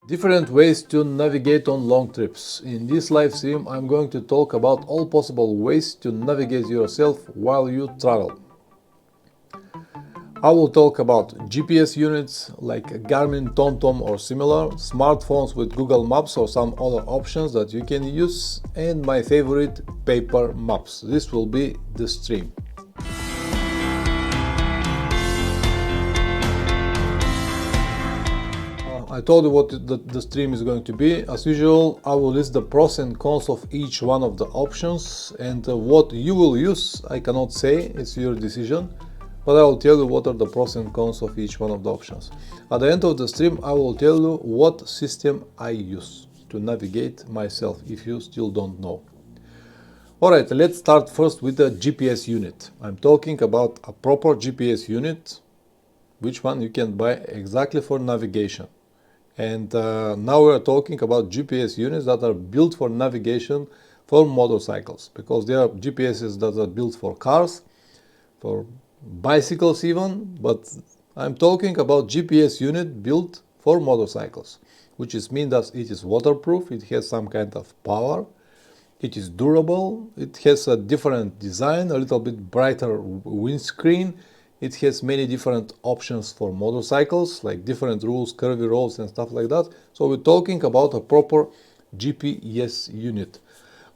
Different ways to navigate on long trips. In this live stream, I'm going to talk about all possible ways to navigate yourself while you travel. I will talk about GPS units like Garmin, TomTom or similar, smartphones with Google Maps or some other options that you can use, and my favorite, paper maps. This will be the stream. I told you what the stream is going to be. As usual, I will list the pros and cons of each one of the options, and what you will use, I cannot say, it's your decision, but I will tell you what are the pros and cons of each one of the options. At the end of the stream, I will tell you what system I use to navigate myself, if you still don't know. Alright, let's start first with the GPS unit. I'm talking about a proper GPS unit, which one you can buy exactly for navigation. And now we're talking about GPS units that are built for navigation for motorcycles, because there are GPSs that are built for cars, for bicycles even, but I'm talking about GPS unit built for motorcycles, which means that it is waterproof, it has some kind of power, it is durable, it has a different design, a little bit brighter windscreen. It has many different options for motorcycles, like different rules, curvy roads and stuff like that. So we're talking about a proper GPS unit.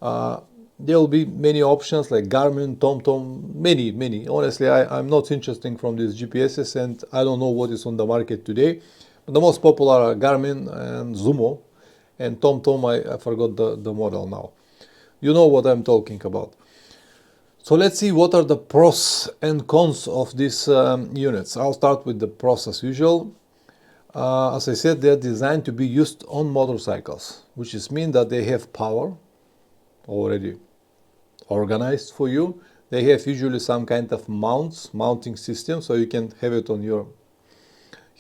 There will be many options like Garmin, TomTom, many. Honestly, I'm not interested from these GPSs and I don't know what is on the market today. But the most popular are Garmin and Zumo, and TomTom, I forgot the model now. You know what I'm talking about. So let's see what are the pros and cons of these units. I'll start with the pros as usual. As I said, they're designed to be used on motorcycles, which means that they have power already organized for you. They have usually some kind of mounting system, so you can have it on your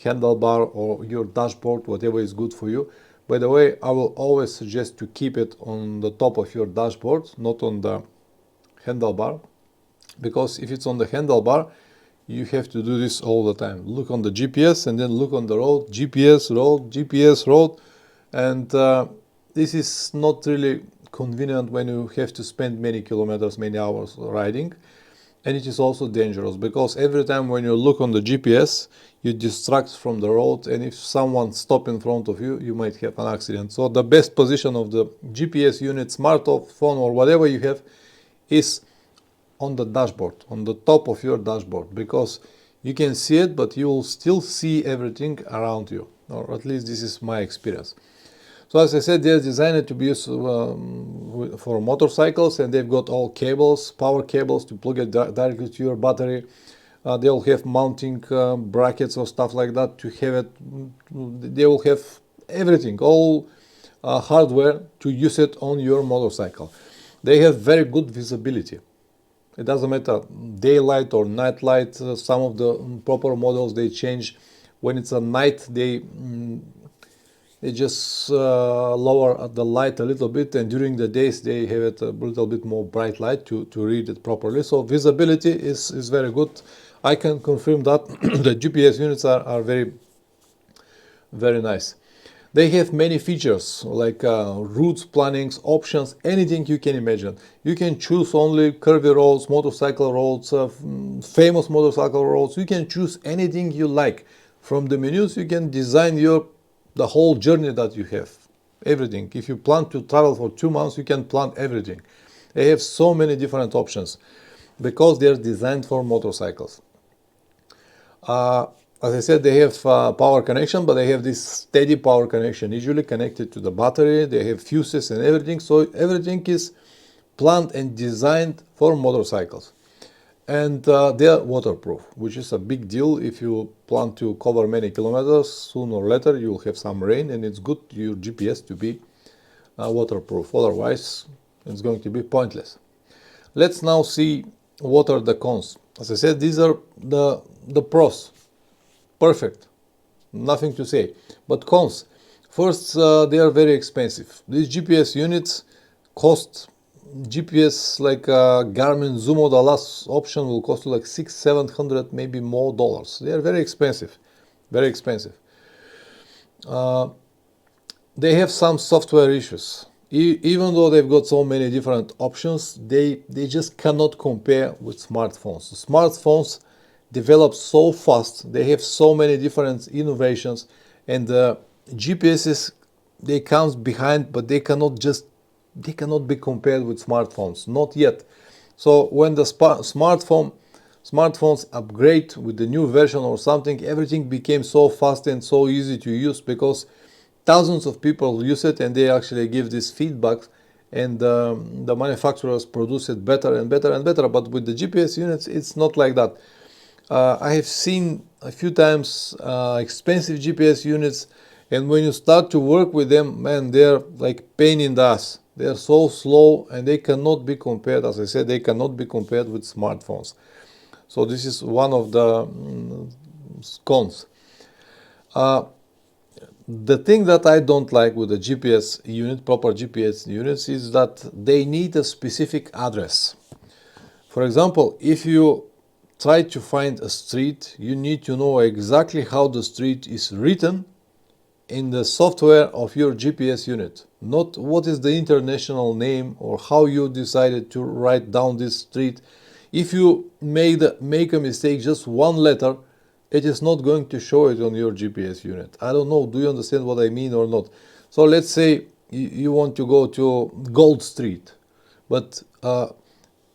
handlebar or your dashboard, whatever is good for you. By the way, I will always suggest to keep it on the top of your dashboard, not on the handlebar, because if it's on the handlebar, you have to do this all the time. Look on the GPS and then look on the road, GPS road, and this is not really convenient when you have to spend many kilometers, many hours riding. And it is also dangerous because every time when you look on the GPS, you distract from the road, and if someone stops in front of you, you might have an accident. So the best position of the GPS unit, smartphone or whatever you have, is on the dashboard, on the top of your dashboard, because you can see it, but you will still see everything around you, or at least this is my experience. So as I said, they're designed to be used for motorcycles, and they've got all cables, power cables to plug it directly to your battery. They'll have mounting brackets or stuff like that to have it. They will have everything, all hardware to use it on your motorcycle. They have very good visibility. It doesn't matter daylight or night light. Some of the proper models, they change. When it's a night, they just lower the light a little bit, and during the days they have it a little bit more bright light to read it properly. So visibility is very good. I can confirm that the GPS units are very nice. They have many features like route plannings, options, anything you can imagine. You can choose only curvy roads, motorcycle roads, famous motorcycle roads. You can choose anything you like. From the menus, you can design the whole journey that you have. Everything. If you plan to travel for 2 months, you can plan everything. They have so many different options because they're designed for motorcycles. As I said, they have power connection, but they have this steady power connection, usually connected to the battery. They have fuses and everything, so everything is planned and designed for motorcycles. And they are waterproof, which is a big deal. If you plan to cover many kilometers, sooner or later you will have some rain, and it's good your GPS to be waterproof. Otherwise, it's going to be pointless. Let's now see what are the cons. As I said, these are the pros. Perfect, nothing to say. But cons. First, they are very expensive. These GPS units cost, GPS like Garmin Zumo, the last option will cost you like $600-700, maybe more dollars. They are very expensive, very expensive. they have some software issues. Even though they've got so many different options, they just cannot compare with smartphones. Smartphones develop so fast, they have so many different innovations, and GPSs, they come behind, but they cannot be compared with smartphones, not yet. So when the smartphones upgrade with the new version or something, everything became so fast and so easy to use, because thousands of people use it and they actually give this feedback, and the manufacturers produce it better and better and better. But with the GPS units, it's not like that. I have seen a few times expensive GPS units, and when you start to work with them, man, they're like pain in the ass. They're so slow, and they cannot be compared, as I said, they cannot be compared with smartphones. So this is one of the cons. The thing that I don't like with the GPS unit, proper GPS units, is that they need a specific address. For example, if you try to find a street, you need to know exactly how the street is written in the software of your GPS unit, not what is the international name or how you decided to write down this street. If you make a mistake, just one letter, it is not going to show it on your GPS unit. I don't know, do you understand what I mean or not? So let's say you want to go to Gold Street, but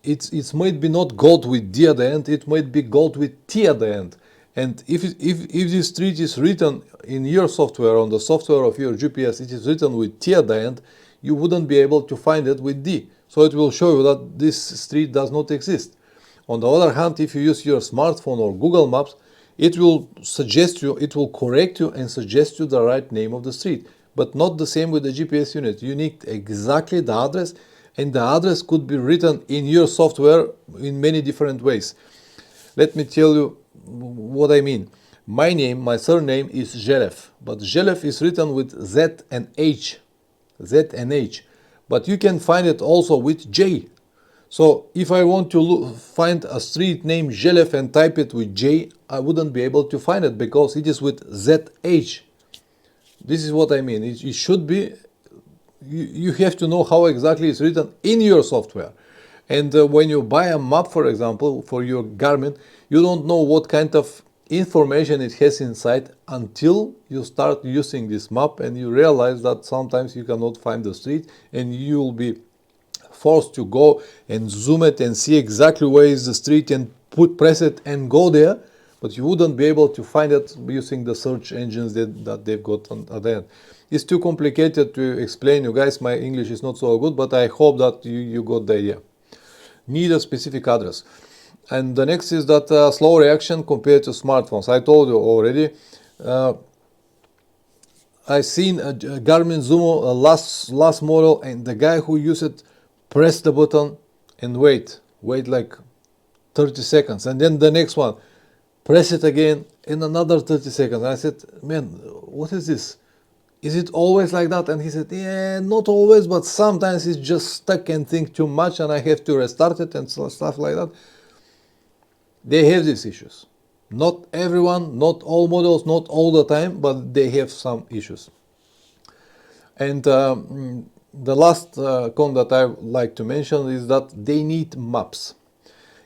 it might be not gold with D at the end, it might be gold with T at the end. And if this street is written in your software, on the software of your GPS, it is written with T at the end, you wouldn't be able to find it with D. So it will show you that this street does not exist. On the other hand, if you use your smartphone or Google Maps, it will suggest you, it will correct you and suggest you the right name of the street. But not the same with the GPS unit. You need exactly the address, and the address could be written in your software in many different ways. Let me tell you what I mean. My surname is Zhelev, but Zhelev is written with Z and H. But you can find it also with J. So if I want to find a street named Zhelev and type it with J, I wouldn't be able to find it because it is with ZH. This is what I mean. It should be, you have to know how exactly it's written in your software. And when you buy a map, for example, for your Garmin, you don't know what kind of information it has inside until you start using this map, and you realize that sometimes you cannot find the street, and you will be forced to go and zoom it and see exactly where is the street and press it and go there, but you wouldn't be able to find it using the search engines that they've got at the end. It's too complicated to explain, you guys. My English is not so good, but I hope that you got the idea. Need a specific address. And the next is that slow reaction compared to smartphones. I told you already. I seen a Garmin Zumo, last model, and the guy who used it press the button and wait like 30 seconds, and then the next one, press it again in another 30 seconds. I said, man, what is this? Is it always like that? And he said, yeah, not always, but sometimes it's just stuck and think too much and I have to restart it and stuff like that. They have these issues. Not everyone, not all models, not all the time, but they have some issues. And the last con that I like to mention is that they need maps.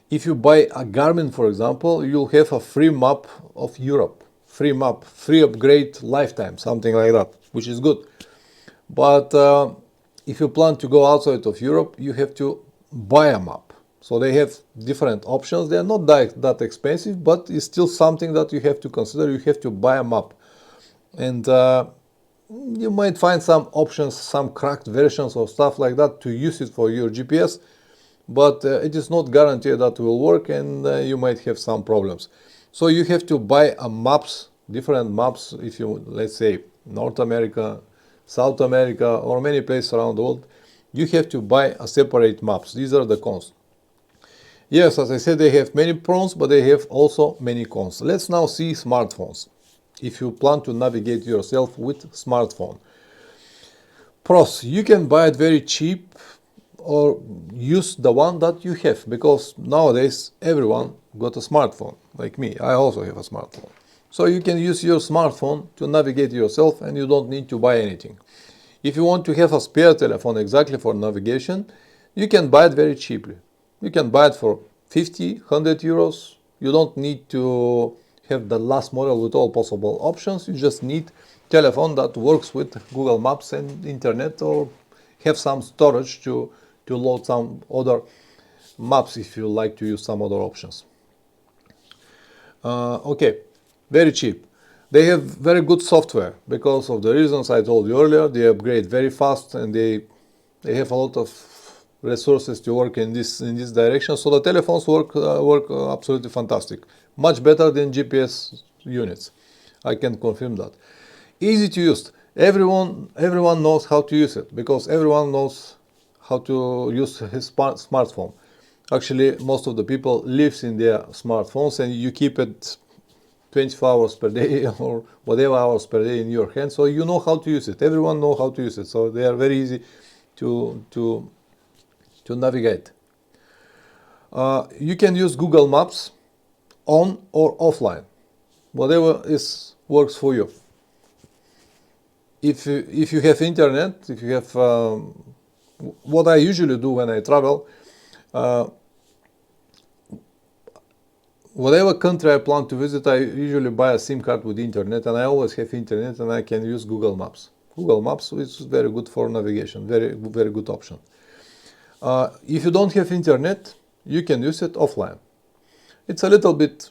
If you buy a Garmin, for example, you'll have a free map of Europe. Free map, free upgrade, lifetime, something like that, which is good. But if you plan to go outside of Europe, you have to buy a map. So they have different options. They are not that expensive, but it's still something that you have to consider. You have to buy a map. And you might find some options, some cracked versions of stuff like that to use it for your GPS, but it is not guaranteed that will work, and you might have some problems. So you have to buy different maps. If you, let's say, North America, South America, or many places around the world, you have to buy a separate maps. These are the cons. Yes, as I said, they have many pros, but they have also many cons. Let's now see smartphones. If you plan to navigate yourself with smartphone. Pros, you can buy it very cheap or use the one that you have, because nowadays everyone got a smartphone, like me. I also have a smartphone. So you can use your smartphone to navigate yourself and you don't need to buy anything. If you want to have a spare telephone exactly for navigation, you can buy it very cheaply. You can buy it for 50, 100 euros. You don't need to have the last model with all possible options. You just need telephone that works with Google Maps and internet, or have some storage to load some other maps if you like to use some other options. Okay, very cheap. They have very good software because of the reasons I told you earlier. They upgrade very fast and they have a lot of resources to work in this direction. So the telephones work absolutely fantastic, much better than GPS units. I can confirm that. Easy to use. Everyone knows how to use it because everyone knows how to use his smartphone. Actually, most of the people lives in their smartphones, and you keep it 24 hours per day or whatever hours per day in your hand, so you know how to use it. Everyone knows how to use it, so they are very easy to navigate. You can use Google Maps on or offline, whatever works for you. If you have internet, if you have what I usually do when I travel, whatever country I plan to visit, I usually buy a SIM card with internet, and I always have internet, and I can use Google Maps. Google Maps is very good for navigation, very good option. If you don't have internet, you can use it offline. It's a little bit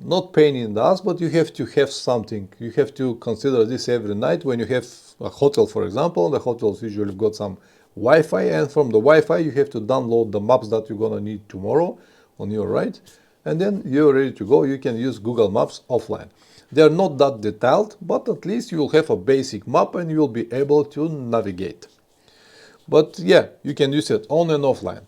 not pain in the ass, but you have to have something. You have to consider this every night when you have a hotel, for example. The hotels usually got some Wi-Fi, and from the Wi-Fi you have to download the maps that you're gonna need tomorrow on your ride, and then you're ready to go. You can use Google Maps offline. They're not that detailed, but at least you will have a basic map and you will be able to navigate. But yeah, you can use it on and offline.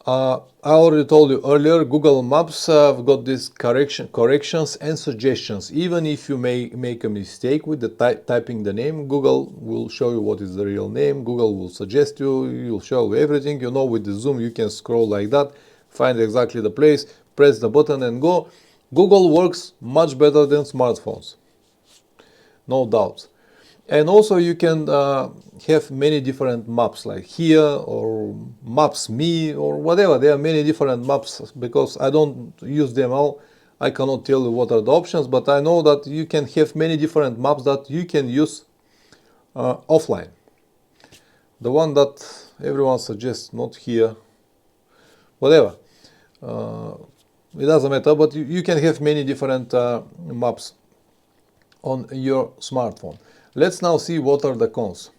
I already told you earlier, Google Maps have got these corrections and suggestions. Even if you may make a mistake with the typing the name, Google will show you what is the real name. Google will suggest you, you'll show you everything. You know, with the zoom you can scroll like that, find exactly the place, press the button and go. Google works much better than smartphones, no doubt. And also you can have many different maps, like here or Maps Me or whatever. There are many different maps. Because I don't use them all, I cannot tell you what are the options, but I know that you can have many different maps that you can use offline. The one that everyone suggests, not here, whatever, it doesn't matter, but you can have many different maps on your smartphone. Let's now see what are the cons.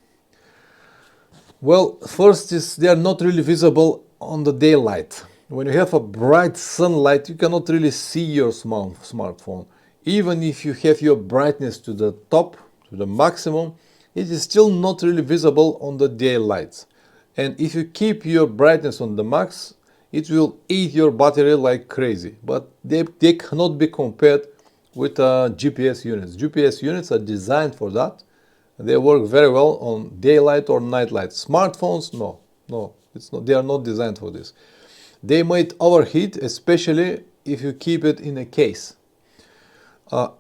Well, first is they are not really visible on the daylight. When you have a bright sunlight, you cannot really see your smartphone. Even if you have your brightness to the top, to the maximum, it is still not really visible on the daylight. And if you keep your brightness on the max, it will eat your battery like crazy. But they cannot be compared with GPS units. GPS units are designed for that. They work very well on daylight or nightlight. Smartphones, no, it's not. They are not designed for this. They might overheat, especially if you keep it in a case.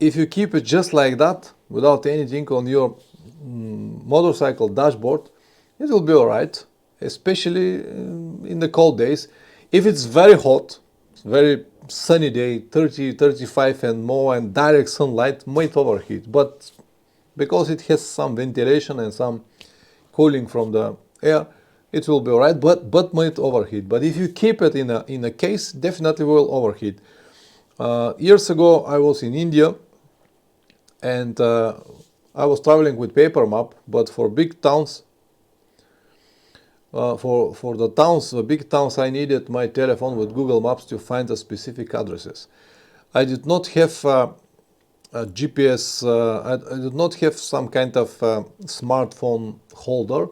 If you keep it just like that, without anything on your motorcycle dashboard, it will be alright, especially in the cold days. If it's very hot, very sunny day, 30, 35 and more, and direct sunlight, might overheat. But because it has some ventilation and some cooling from the air, it will be alright, but might overheat. But if you keep it in a case, definitely will overheat. Years ago, I was in India, and I was traveling with paper map, but for big towns, for the big towns, I needed my telephone with Google Maps to find the specific addresses. I did not have a GPS, I did not have some kind of smartphone holder,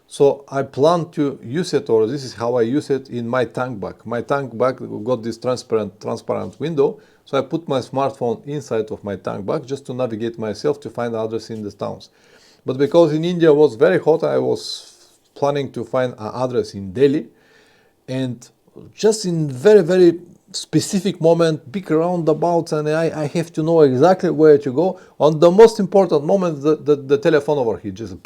so I plan to use it, or this is how I use it, in my tank bag. My tank bag got this transparent window, so I put my smartphone inside of my tank bag just to navigate myself to find the address in the towns. But because in India was very hot, I was planning to find an address in Delhi, and just in very specific moment, big roundabouts, and I have to know exactly where to go. On the most important moment, the telephone overheat just.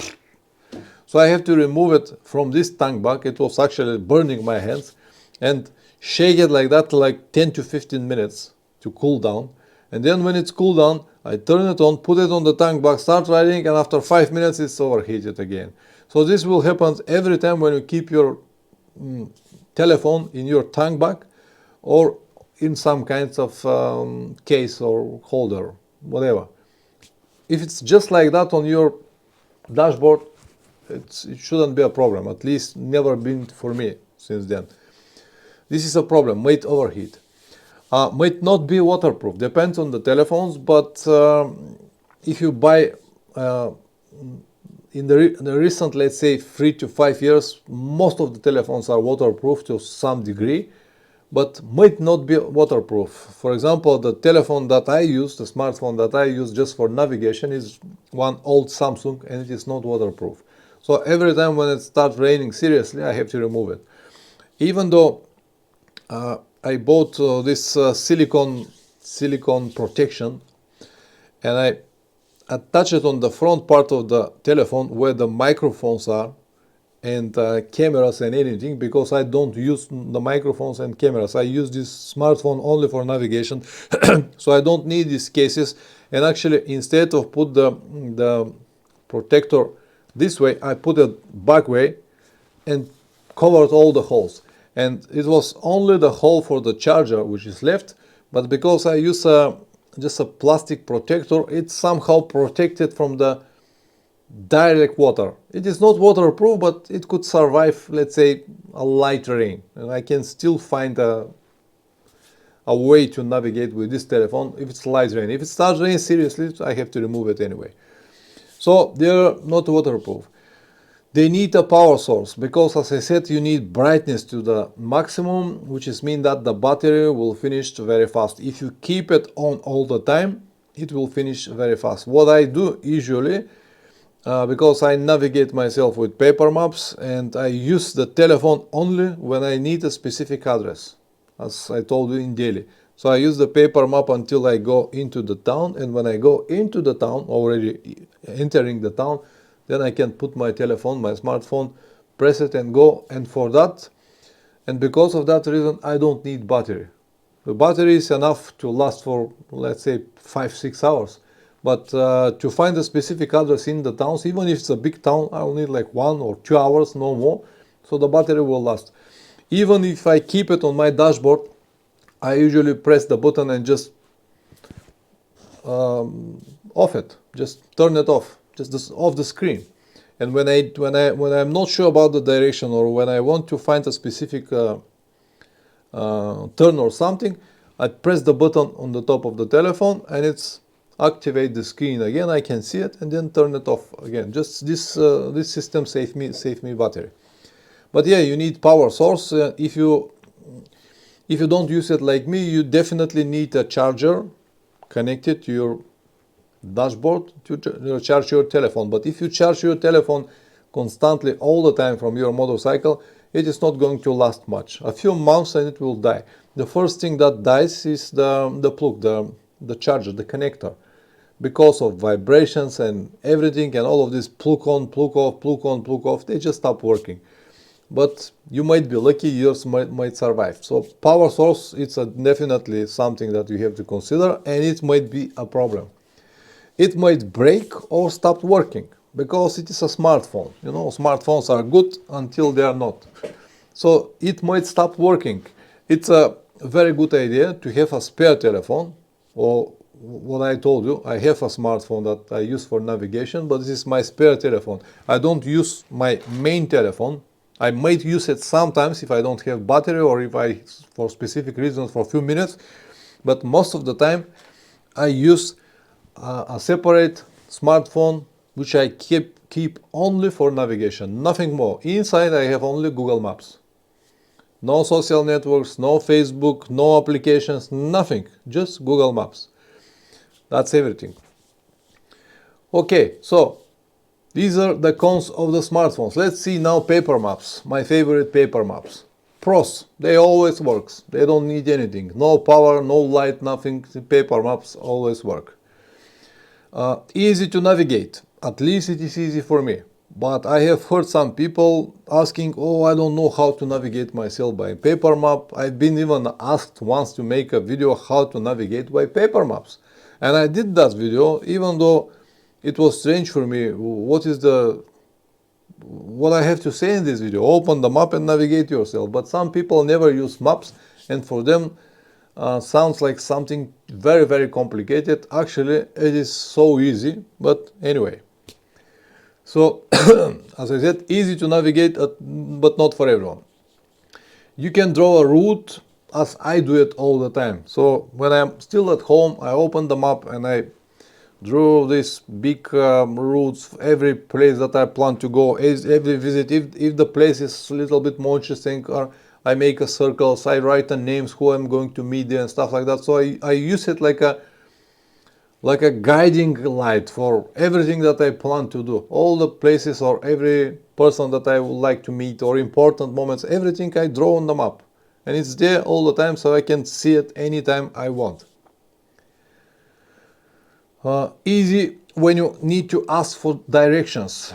So I have to remove it from this tank bag. It was actually burning my hands, and shake it like that like 10 to 15 minutes to cool down. And then when it's cooled down, I turn it on, put it on the tank bag, start riding, and after 5 minutes it's overheated again. So this will happen every time when you keep your telephone in your tank bag or in some kinds of case or holder, whatever. If it's just like that on your dashboard, it shouldn't be a problem, at least never been for me since then. This is a problem, might overheat. Might not be waterproof, depends on the telephones, but if you buy in the recent, let's say 3 to 5 years, most of the telephones are waterproof to some degree, but might not be waterproof. For example, the telephone that I use, the smartphone that I use just for navigation is one old Samsung, and it is not waterproof. So every time when it starts raining seriously, I have to remove it. Even though I bought this silicone protection, and I attach it on the front part of the telephone where the microphones are and cameras and anything, because I don't use the microphones and cameras. I use this smartphone only for navigation, so I don't need these cases. And actually, instead of put the protector this way, I put it back way and covered all the holes. And it was only the hole for the charger which is left, but because I use just a plastic protector, it's somehow protected from the direct water. It is not waterproof, but it could survive, let's say, a light rain, and I can still find a way to navigate with this telephone if it's light rain. If it starts raining seriously, I have to remove it anyway. So they're not waterproof. They need a power source because, as I said, you need brightness to the maximum, which is mean that the battery will finish very fast. If you keep it on all the time, it will finish very fast. What I do usually, because I navigate myself with paper maps, and I use the telephone only when I need a specific address, as I told you in Delhi. So I use the paper map until I go into the town, and when I go into the town, already entering the town, then I can put my telephone, my smartphone, press it and go. And for that, and because of that reason, I don't need battery. The battery is enough to last for, let's say, 5-6 hours. But to find a specific address in the towns, even if it's a big town, I will need like 1 or 2 hours, no more. So the battery will last. Even if I keep it on my dashboard, I usually press the button and just off it, just turn it off, just off the screen. And when I'm not sure about the direction, or when I want to find a specific turn or something, I press the button on the top of the telephone, and it's activate the screen again. I can see it and then turn it off again. Just this system save me battery. But yeah, you need power source. If you don't use it like me, you definitely need a charger connected to your dashboard to charge your telephone. But if you charge your telephone constantly all the time from your motorcycle, it is not going to last much. A few months and it will die. The first thing that dies is the plug, the charger, the connector, because of vibrations and everything, and all of this plug on, plug off, plug on, plug off, they just stop working. But you might be lucky, yours might survive. So power source, it's definitely something that you have to consider, and it might be a problem. It might break or stop working because it is a smartphone. You know, smartphones are good until they are not. So it might stop working. It's a very good idea to have a spare telephone, or what I told you, I have a smartphone that I use for navigation, but this is my spare telephone. I don't use my main telephone. I might use it sometimes if I don't have battery, or if I, for specific reasons, for a few minutes. But most of the time, I use a separate smartphone, which I keep only for navigation, nothing more. Inside, I have only Google Maps. No social networks, no Facebook, no applications, nothing. Just Google Maps. That's everything. Okay, so these are the cons of the smartphones. Let's see now paper maps, my favorite paper maps. Pros, they always works. They don't need anything. No power, no light, nothing. The paper maps always work. Easy to navigate. At least it is easy for me. But I have heard some people asking, oh, I don't know how to navigate myself by paper map. I've been even asked once to make a video how to navigate by paper maps. And I did that video, even though it was strange for me. What I have to say in this video? Open the map and navigate yourself. But some people never use maps, and for them sounds like something very, very complicated. Actually, it is so easy, but anyway. So, as I said, easy to navigate, but not for everyone. You can draw a route, as I do it all the time. So, when I'm still at home, I open the map and I draw these big routes, every place that I plan to go, every visit. If the place is a little bit more interesting, or I make a circle, so I write the names, who I'm going to meet there and stuff like that. So I use it like a guiding light for everything that I plan to do. All the places or every person that I would like to meet or important moments, everything I draw on the map. And it's there all the time, so I can see it anytime I want. Easy when you need to ask for directions.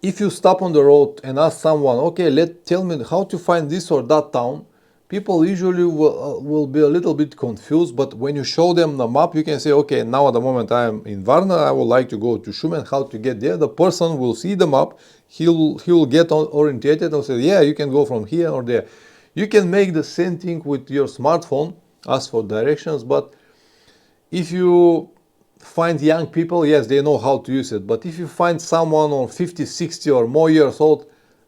If you stop on the road and ask someone, okay, tell me how to find this or that town, people usually will be a little bit confused. But when you show them the map, you can say, okay, now at the moment I am in Varna, I would like to go to Shumen, how to get there. The person will see the map, he will get orientated and say, yeah, you can go from here or there. You can make the same thing with your smartphone, ask for directions. But if you find young people, yes, they know how to use it. But if you find someone on 50, 60 or more years old,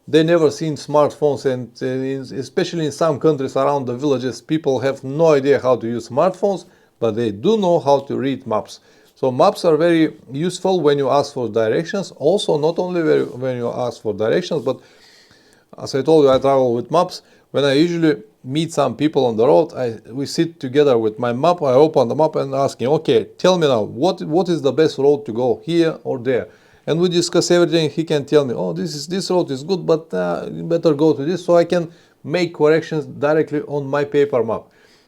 they never seen smartphones, and especially in some countries around the villages, people have no idea how to use smartphones, but they do know how to read maps. So maps are very useful when you ask for directions. Also, not only when you ask for directions, but as I told you, I travel with maps. When I usually meet some people on the road, we sit together with my map. I open the map and asking, okay, tell me now, what is the best road to go, here or there? And we discuss everything. He can tell me, oh, this road is good, but you better go to this, so I can make corrections directly on my paper map.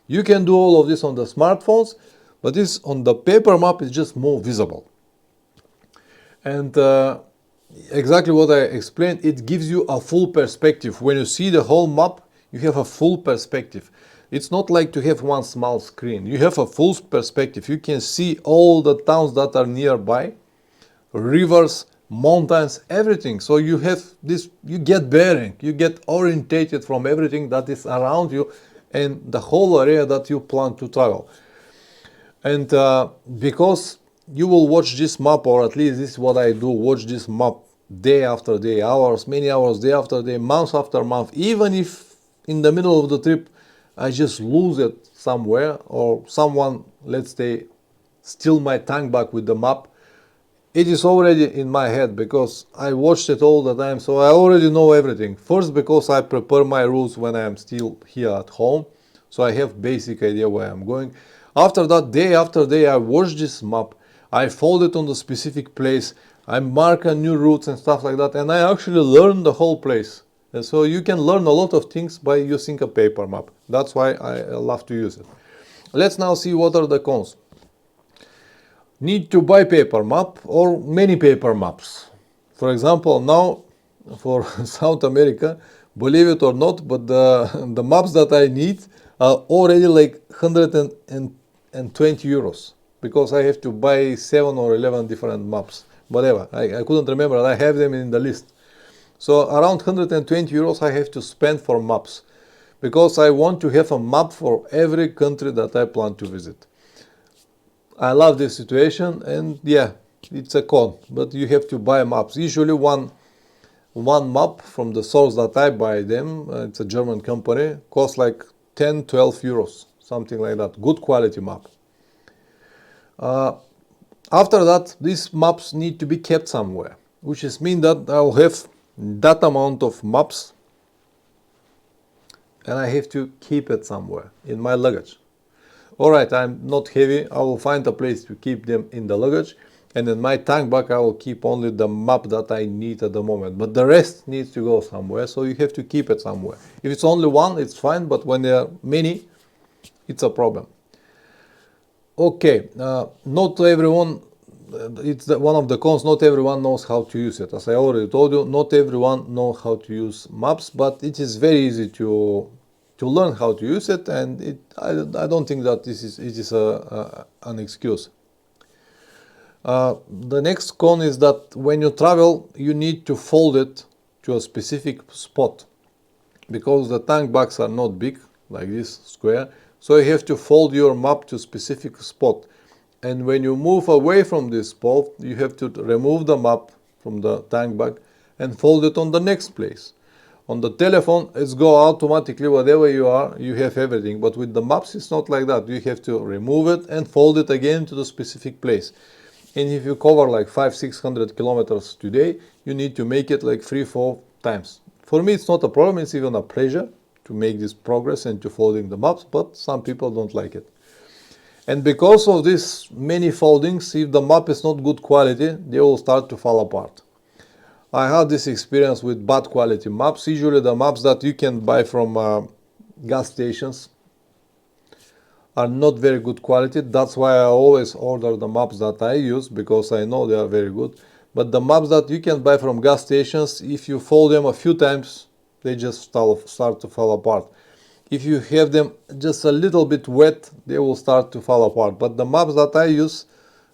You can do all of this on the smartphones, but this on the paper map is just more visible. And exactly what I explained, it gives you a full perspective. When you see the whole map, you have a full perspective. It's not like to have one small screen. You have a full perspective. You can see all the towns that are nearby, rivers, mountains, everything. So you have this, you get bearing, you get orientated from everything that is around you and the whole area that you plan to travel. And because you will watch this map, or at least this is what I do, watch this map day after day, hours, many hours, day after day, month after month. Even if in the middle of the trip I just lose it somewhere, or someone, let's say, steal my tank bag with the map, it is already in my head because I watched it all the time, so I already know everything. First, because I prepare my routes when I am still here at home, so I have basic idea where I'm going. After that, day after day, I watch this map, I fold it on the specific place, I mark a new routes and stuff like that, and I actually learn the whole place. And so you can learn a lot of things by using a paper map. That's why I love to use it. Let's now see what are the cons. Need to buy paper map or many paper maps. For example, now for South America, believe it or not, but the maps that I need are already like 120 euros because I have to buy 7 or 11 different maps. Whatever, I couldn't remember, I have them in the list. So around 120 euros I have to spend for maps because I want to have a map for every country that I plan to visit. I love this situation, and yeah, it's a con, but you have to buy maps. Usually one map from the source that I buy them, it's a German company, costs like 10-12 euros, something like that. Good quality map. After that, these maps need to be kept somewhere, which is mean that I will have that amount of maps and I have to keep it somewhere in my luggage. Alright, I'm not heavy, I will find a place to keep them in the luggage. And in my tank bag I will keep only the map that I need at the moment, but the rest needs to go somewhere, so you have to keep it somewhere. If it's only one, it's fine, but when there are many, it's a problem. Okay, not everyone, it's one of the cons, not everyone knows how to use it. As I already told you, not everyone knows how to use maps, but it is very easy to learn how to use it, and I don't think that it is an excuse. The next con is that when you travel, you need to fold it to a specific spot, because the tank bags are not big, like this square, so you have to fold your map to a specific spot. And when you move away from this spot, you have to remove the map from the tank bag and fold it on the next place. On the telephone, it's go automatically, whatever you are, you have everything. But with the maps, it's not like that. You have to remove it and fold it again to the specific place. And if you cover like 500-600 kilometers today, you need to make it like 3-4 times. For me, it's not a problem. It's even a pleasure to make this progress and to folding the maps, but some people don't like it. And because of this many foldings, if the map is not good quality, they will start to fall apart. I had this experience with bad quality maps. Usually the maps that you can buy from gas stations are not very good quality. That's why I always order the maps that I use, because I know they are very good. But the maps that you can buy from gas stations, if you fold them a few times, they just start to fall apart. If you have them just a little bit wet, they will start to fall apart. But the maps that I use,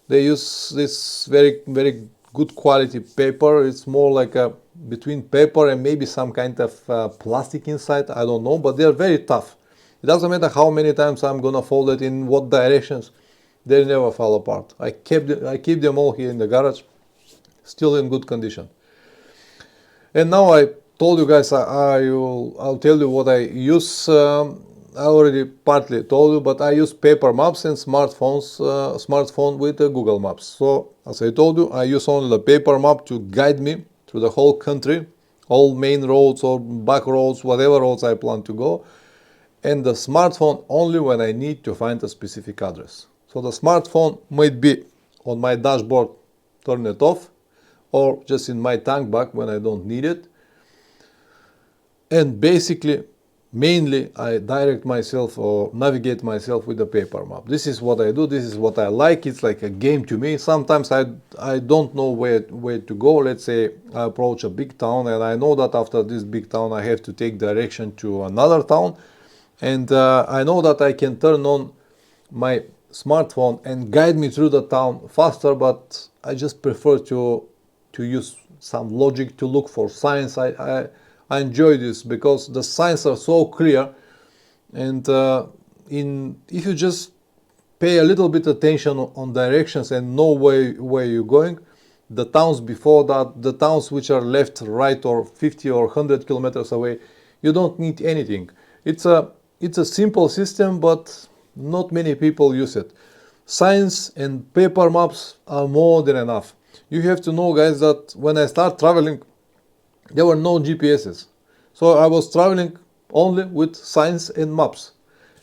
they use this very, very good quality paper. It's more like a between paper and maybe some kind of plastic inside. I don't know, but they are very tough. It doesn't matter how many times I'm gonna fold it in what directions, they never fall apart. I keep them all here in the garage, still in good condition. And now I told you guys, I'll tell you what I use. I already partly told you, but I use paper maps and smartphone with Google Maps. So as I told you, I use only the paper map to guide me through the whole country, all main roads or back roads, whatever roads I plan to go. And the smartphone only when I need to find a specific address. So the smartphone might be on my dashboard, turn it off, or just in my tank bag when I don't need it. And basically, mainly I direct myself or navigate myself with the paper map. This is what I do, this is what I like. It's like a game to me. Sometimes I don't know where to go. Let's say I approach a big town and I know that after this big town I have to take direction to another town. And I know that I can turn on my smartphone and guide me through the town faster, but I just prefer to use some logic, to look for signs. I enjoy this because the signs are so clear, and if you just pay a little bit attention on directions and know where you're going, the towns before that, the towns which are left, right, or 50 or 100 kilometers away, you don't need anything. It's a simple system, but not many people use it. Signs and paper maps are more than enough. You have to know, guys, that when I start traveling, there were no GPSs. So I was traveling only with signs and maps.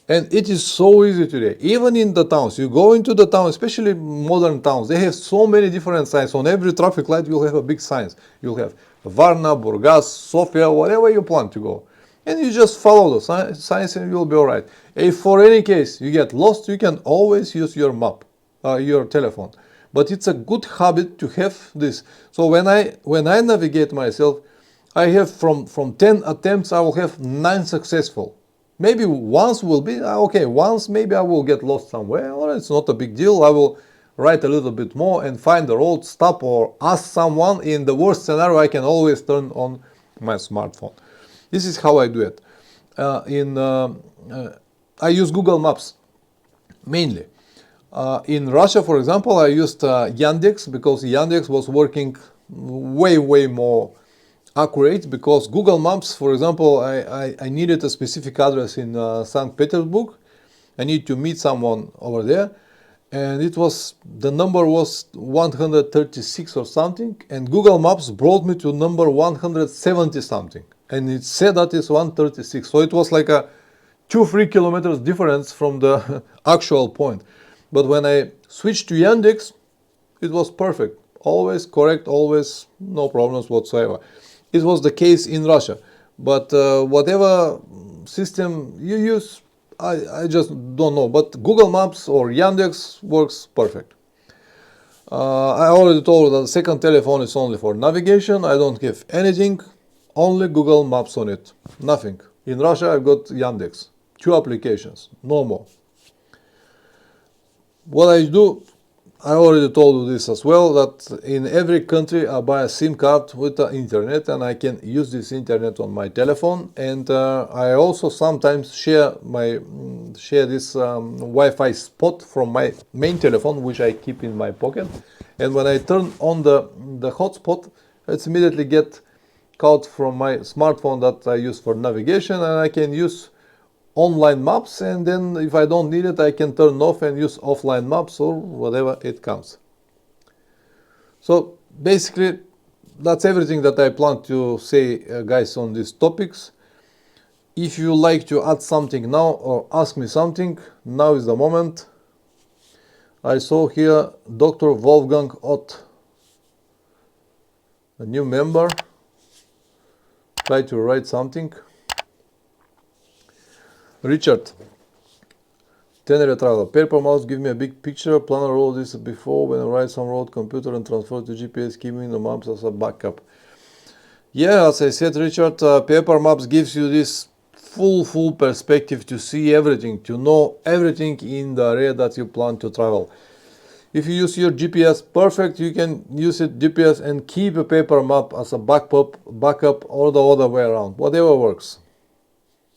And it is so easy today. Even in the towns, you go into the town, especially modern towns, they have so many different signs. On every traffic light, you'll have a big signs. You'll have Varna, Burgas, Sofia, whatever you plan to go. And you just follow the signs and you'll be all right. If for any case you get lost, you can always use your map, your telephone. But it's a good habit to have this. So when I navigate myself, I have from 10 attempts, I will have 9 successful. Maybe once will be, okay, once maybe I will get lost somewhere, or it's not a big deal. I will write a little bit more and find the road, stop or ask someone. In the worst scenario, I can always turn on my smartphone. This is how I do it. I use Google Maps, mainly. In Russia, for example, I used Yandex, because Yandex was working way more accurate, because Google Maps, for example, I needed a specific address in St. Petersburg. I need to meet someone over there, and the number was 136 or something, and Google Maps brought me to number 170 something, and it said that it's 136. So it was like a 2-3 kilometers difference from the actual point. But when I switched to Yandex, it was perfect. Always correct, always no problems whatsoever. It was the case in Russia. But whatever system you use, I just don't know. But Google Maps or Yandex works perfect. I already told you that the second telephone is only for navigation. I don't have anything, only Google Maps on it. Nothing. In Russia, I've got Yandex. 2 applications, no more. What I do, I already told you this as well, that in every country I buy a SIM card with the internet and I can use this internet on my telephone. And I also sometimes share this Wi-Fi spot from my main telephone, which I keep in my pocket. And when I turn on the hotspot, it's immediately get called from my smartphone that I use for navigation, and I can use online maps, and then if I don't need it I can turn off and use offline maps or whatever it comes. So basically that's everything that I plan to say, guys, on these topics. If you like to add something now or ask me something, now is the moment. I saw here Dr. Wolfgang Ott, a new member. Try to write something. Richard, Tenere travel. Paper mouse, give me a big picture. Plan a road this before when I write some road computer and transfer to GPS, keeping the maps as a backup. Yeah, as I said, Richard, paper maps gives you this full perspective to see everything, to know everything in the area that you plan to travel. If you use your GPS, perfect, you can use it GPS and keep a paper map as a backup or the other way around, whatever works.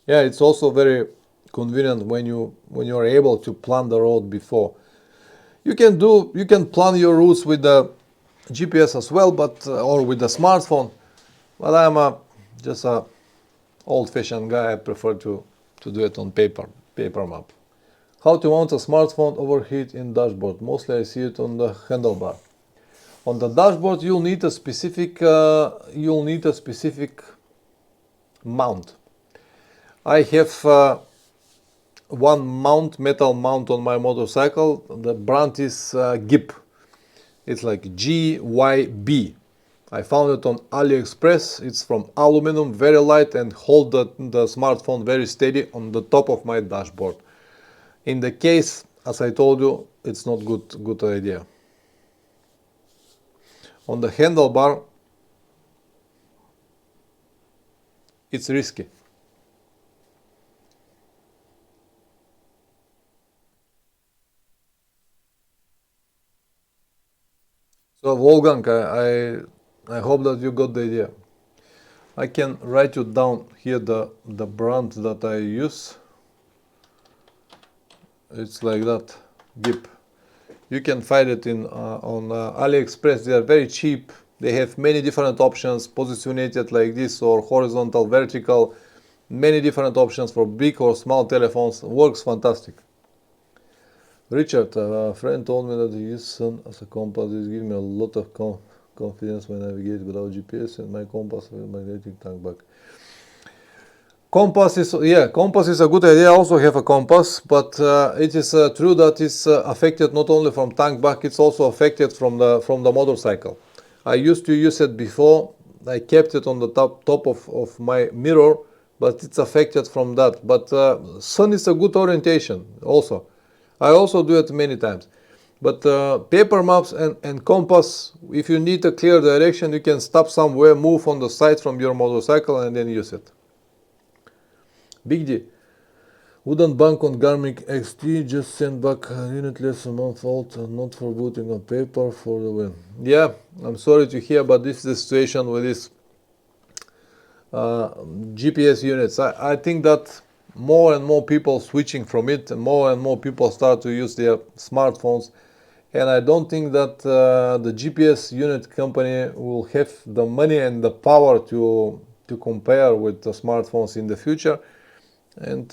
Yeah, it's also very convenient when you are able to plan the road before. You can plan your routes with the GPS as well, but or with the smartphone. But I'm just a old-fashioned guy. I prefer to do it on paper map. How to mount a smartphone overheat in dashboard? Mostly I see it on the handlebar. On the dashboard, you'll need a specific mount. I have one metal mount on my motorcycle. The brand is GIB. It's like GYB. I found it on AliExpress. It's from aluminum, very light, and hold the smartphone very steady on the top of my dashboard. In the case, as I told you, it's not good idea. On the handlebar, it's risky. So Wolfgang, I hope that you got the idea. I can write you down here the brand that I use. It's like that, GIP. You can find it on AliExpress. They are very cheap. They have many different options, positioned like this or horizontal, vertical. Many different options for big or small telephones. Works fantastic. Richard, a friend told me that he uses sun as a compass. This gives me a lot of confidence when I navigate without GPS and my compass with magnetic tank back. Compass is a good idea. I also have a compass, but it is true that it's affected not only from tank back, it's also affected from the motorcycle. I used to use it before. I kept it on the top of my mirror, but it's affected from that. But sun is a good orientation also. I also do it many times. But paper maps and compass, if you need a clear direction, you can stop somewhere, move on the side from your motorcycle and then use it. Big D, wouldn't bank on Garmin XT, just send back a unit less amount fault and not for booting on paper for the win. Yeah, I'm sorry to hear, but this is the situation with this GPS units. I think that more and more people switching from it, and more people start to use their smartphones, and I don't think that the GPS unit company will have the money and the power to compare with the smartphones in the future, and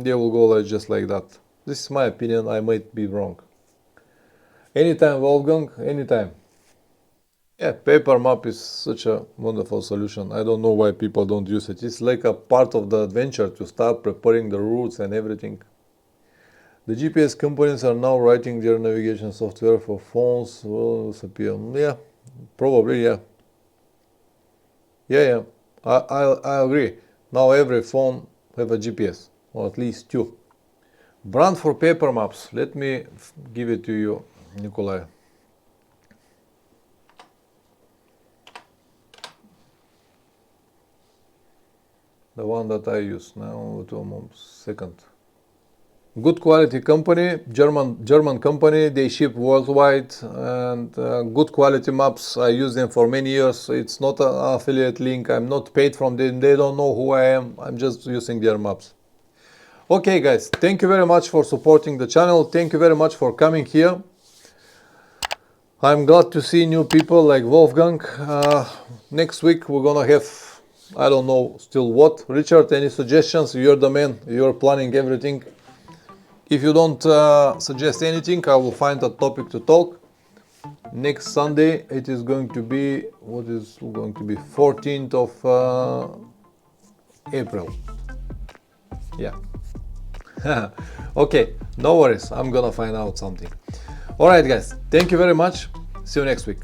they will go just like that. This is my opinion. I might be wrong. Anytime, Wolfgang, anytime. Yeah, paper map is such a wonderful solution. I don't know why people don't use it. It's like a part of the adventure to start preparing the routes and everything. The GPS companies are now writing their navigation software for phones. Will disappear. Yeah, probably, yeah. Yeah. I agree. Now every phone have a GPS, or at least two. Brand for paper maps. Let me give it to you, Nikolai. The one that I use now, 2 second. Good quality company, German company. They ship worldwide, and good quality maps. I use them for many years. It's not an affiliate link. I'm not paid from them. They don't know who I am. I'm just using their maps. Okay, guys. Thank you very much for supporting the channel. Thank you very much for coming here. I'm glad to see new people like Wolfgang. Next week we're gonna have, I don't know still what. Richard, any suggestions? You're the man. You're planning everything. If you don't suggest anything, I will find a topic to talk. Next Sunday, it is going to be, what is going to be, 14th of April. Yeah. Okay, no worries. I'm gonna find out something. Alright guys, thank you very much. See you next week.